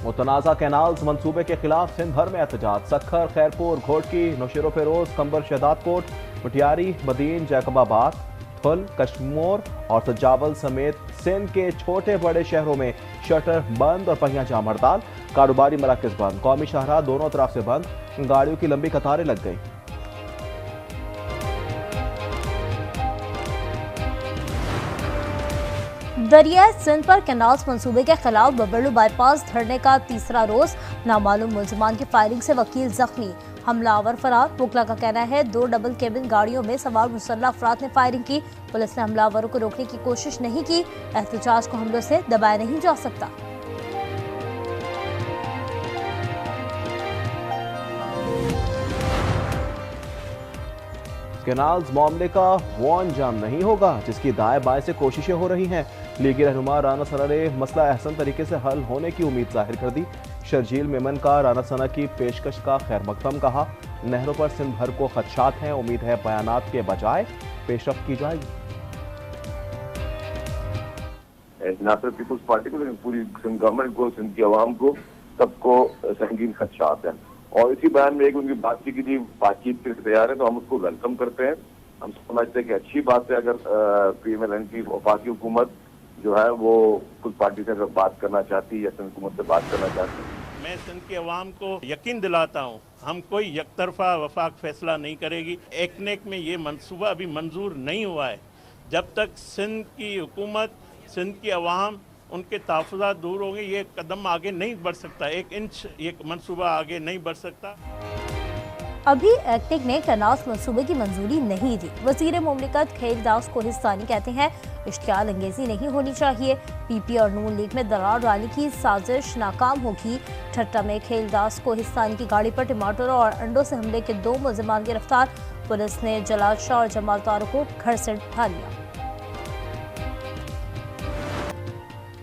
मुतनाज़ा canals मंसूबे के खिलाफ सिंध भर में एहतजाज। सक्खर, खैरपुर, घोटकी, नौशेरो फेरोज, कंबर, शहदादकोट, मटियारी, मदीन, जैकबाबाद, थुल, कश्मोर और सजावल समेत सिंध के छोटे बड़े शहरों में शटर बंद और पहिया जाम हड़ताल। कारोबारी मराकज बंद, कौमी शाहराह दोनों तरफ से बंद, गाड़ियों की लंबी कतारें लग गई। दरियाई सिंध पर कैनाल्स मंसूबे के खिलाफ बबरलू बाईपास धरने का तीसरा रोज। नामालूम मुलजमान की फायरिंग से वकील जख्मी, हमलावर फरार। वकला का कहना है 2 डबल केबिन गाड़ियों में सवार मुसल्लह अफराद ने फायरिंग की। पुलिस ने हमलावरों को रोकने की कोशिश नहीं की। एहतजाज को हमलों से दबाया नहीं जा सकता। कैनाल्स मामले का वो अंजाम नहीं होगा जिसकी दाएं बाएं से कोशिशें हो रही हैं। लीगी रहनुमा राना सना ने मसला अहसन तरीके से हल होने की उम्मीद जाहिर कर दी। शर्जील मेमन का राना सना की पेशकश का खैर मकदम कहा। नहरों पर सिंध भर को खदशात हैं, उम्मीद है बयानात के बजाय पेशरफ्त की जाएगी। ना सिर्फ पीपुल्स पार्टी को लेकिन पूरी सिंध गवर्नमेंट को, सिंध की आवाम को, सबको संगीन खदशात हैं। और इसी बयान में एक उनकी बातचीत की थी, बातचीत के लिए तैयार है तो हम उसको वेलकम करते हैं। हम समझते हैं कि अच्छी बात है अगर PMLN की वफाकी हुकूमत जो है वो कुछ पार्टी से अगर बात करना चाहती है या सिंध हुकूमत से बात करना चाहती है। मैं सिंध की आवाम को यकीन दिलाता हूँ हम कोई यकतरफा वफाक फैसला नहीं करेगी। एकनेक में ये मंसूबा अभी मंजूर नहीं हुआ है। जब तक सिंध की हुकूमत, सिंध की आवाम उनके तहफ़्फ़ुज़ात दूर होंगे ये कदम आगे नहीं बढ़ सकता। 1 इंच ये मंसूबा आगे नहीं बढ़ सकता। अभी एक्टिक ने कैनाल्स मंसूबे की मंजूरी नहीं दी। वज़ीर मुमलिकत खैरदास कोहिस्तानी कहते हैं इश्तियाल अंगेजी नहीं होनी चाहिए। PP और नून लीग में दरार डालने की साजिश नाकाम होगी। ठट्टा में खैरदास कोहिस्तानी की गाड़ी पर टमाटर और अंडों से हमले के 2 मुलज़मान गिरफ्तार। पुलिस ने जलाल शाह और जमाल तारू को घर से उठा लिया।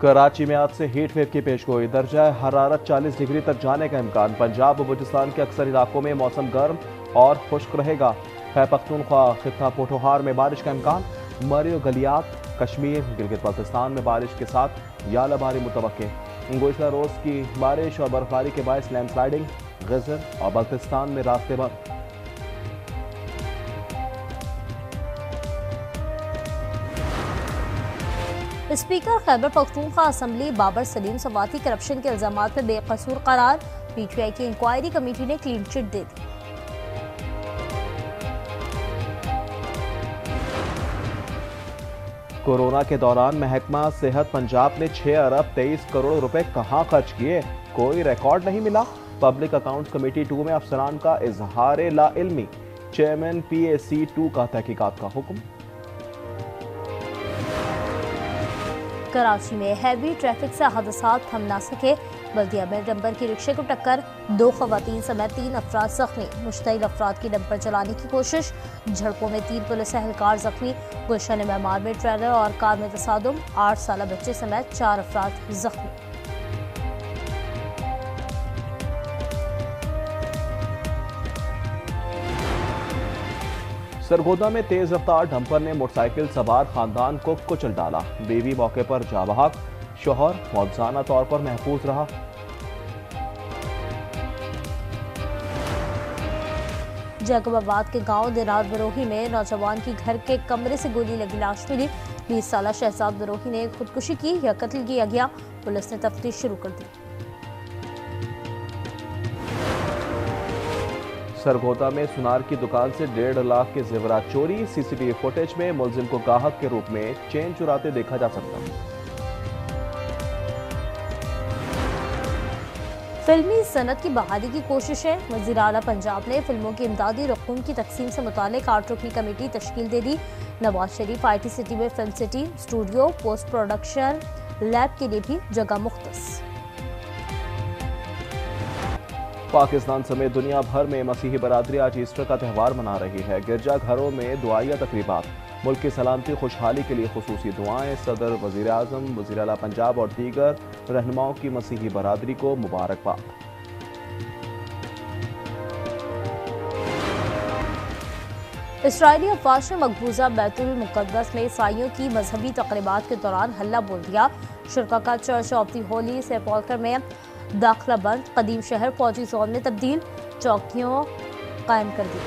कराची में आज से हीट वेव की पेशगोई। दर्जा हरारत 40 डिग्री तक जाने का इम्कान। पंजाब और बलूचिस्तान के अक्सर इलाकों में मौसम गर्म और खुश्क रहेगा। खैबर पख्तूनख्वा, खित्ता पोठोहार में बारिश का इम्कान। मरी और गलियात, कश्मीर, गिलगित बल्तिस्तान में बारिश के साथ यालाबारी मुतवक्के। गुज़श्ता रोज की बारिश और बर्फबारी के बायस लैंडस्लाइडिंग। गजर और बल्तिस्तान में रास्ते बंद। Speaker Khyber Pakhtunkhwa assembly Babar Salim Swati corruption के इल्जामात में बेकसूर करार। PTI की इंक्वायरी कमेटी ने क्लीन चिट दे दी। कोरोना के दौरान महकमा सेहत पंजाब ने 6 अरब 23 करोड़ रुपए कहां खर्च किए, कोई रिकॉर्ड नहीं मिला। पब्लिक अकाउंट्स कमेटी 2 में अफसरान का इजहार ला इल्मी। चेयरमैन PAC 2 का तहकीकात का हुक्म। कराची में हैवी ट्रैफिक से हादसा थम ना सके। बल्दिया में डंपर की रिक्शे को टक्कर, 2 खवातीन समेत 3 अफराद जख्मी। मुश्तइल अफराद की डंपर चलाने की कोशिश। झड़पों में 3 पुलिस एहलकार जख्मी। गुलशन मेमार में ट्रेलर और कार में तसादुम, 8 साल बच्चे समेत 4 अफराद जख्मी। सरगोदा में तेज रफ्तार डंपर ने मोटरसाइकिल सवार खानदान को कुचल डाला। बीवी मौके पर जाबहक, शोहर मौजूदा तौर पर महफूज रहा। जैकबाबाद के गांव दिनार बरोही में नौजवान की घर के कमरे से गोली लगी लाश मिली। 20 साल शहजाद बरोही ने खुदकुशी की या कत्ल किया गया, पुलिस ने तफ्तीश शुरू कर दी। सरगोदा में सुनार की दुकान से 1.5 लाख के जेवरात चोरी। CCTV फुटेज में मुलजिम को गाहक के रूप में चेन चुराते देखा जा सकता। फिल्मी सनत की बहाली की कोशिशें। वज़ीर आला पंजाब ने फिल्मों की इमदादी रकूम की तकसीम से मुताल्लिक 8 रुकनी कमेटी तश्कील दे दी। नवाज शरीफ IT सिटी में film city, studio, post production lab के लिए भी जगह मुख्तस। पाकिस्तान समेत दुनिया भर में मसीही बरादरी आज ईस्टर का त्यौहार मना रही है। गिरजा घरों में दुआया तकरीबात। मुल्क की सलामती खुशहाली के लिए खुसूसी दुआएं। सदर, वज़ीर आज़म, वज़ीर आला पंजाब और दीगर रहनुमाओं की मसीही बरादरी को मुबारकबाद। इसराइली अफवाज ने मकबूजा बैतुल मुक़द्दस में ईसाइयों की मजहबी तकरीबात के दौरान हल्ला बोल दिया। शुरका का चर्च ऑफ दी होली सेपॉल्कर में दाखिला बंद, कदीम शहर फौजी जोन में तब्दील, चौकियों कायम कर दी।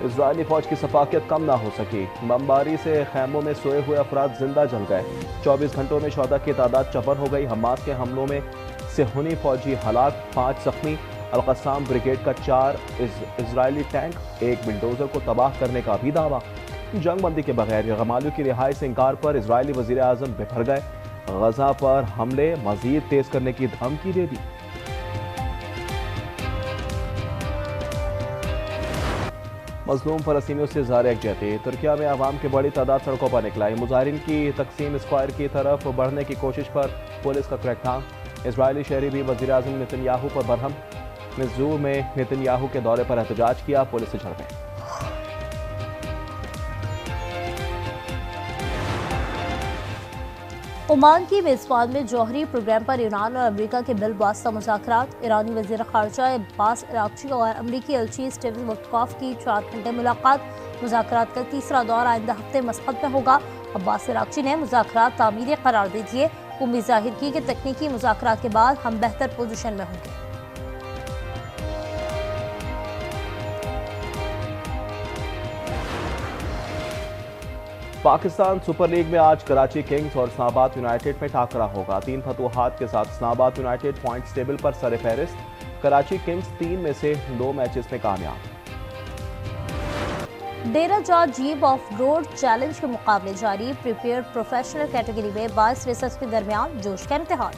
इजरायली फौज की सफाकियत कम ना हो सकी, बमबारी से खैमों में सोए हुए अफराद जिंदा जल गए। 24 घंटों में शोहदा की तादाद 54 हो गई। हमास के हमलों में सिहोनी फौजी हलाक, 5 जख्मी। अल-कस्साम ब्रिगेड का 4 इजरायली टैंक, 1 बिल्डोजर को तबाह करने का भी दावा। जंगबंदी के बगैर गमालियों की रिहाई से इंकार पर इजरायली वजीर आजम बिफर गए। गजा पर हमले मजीद तेज करने की धमकी दे दी। मजलूम फलस्तीनियों से ज़ाहिर यकजहती, तुर्किया में आवाम की बड़ी तादाद सड़कों पर निकलाई। मुजाहिरीन की तकसीम स्क्वायर की तरफ बढ़ने की कोशिश पर पुलिस का क्रैकडाउन। इजरायली शहरी भी वज़ीर आज़म नेतन्याहू पर बरहम। मिज़ूर में नेतन्याहू के दौरे पर एहतजाज किया, पुलिस से झड़पें। ओमान की मेजबान में जौहरी प्रोग्राम पर ईरान और अमेरिका के बिलवास्ता मुज़ाकरात। ईरानी वज़ीर ख़ारजा अब्बास अराग़ची और अमरीकी एलची स्टीव विटकॉफ की 4 घंटे मुलाकात। मुज़ाकरात का तीसरा दौर आइंदा हफ्ते मस्कत में होगा। अब्बास अराग़ची ने मुज़ाकरात तामीरी करार दे दिए। उम्मीद जाहिर की कि तकनीकी मुज़ाकरात के बाद हम बेहतर पोजीशन में होंगे। पाकिस्तान सुपर लीग में आज कराची किंग्स और इस्लामाबाद यूनाइटेड में टाकरा होगा। 3 फतूहात के साथ इस्लामाबाद यूनाइटेड पॉइंट्स टेबल पर सरफहरिस्त। कराची किंग्स 3 में से 2 मैचेस में कामयाब। डेरा जॉर्ज जीप ऑफ रोड चैलेंज के मुकाबले जारी। प्रिपेयर प्रोफेशनल कैटेगरी में 22 रेसर्स के दरमियान जोश का इम्तिहान।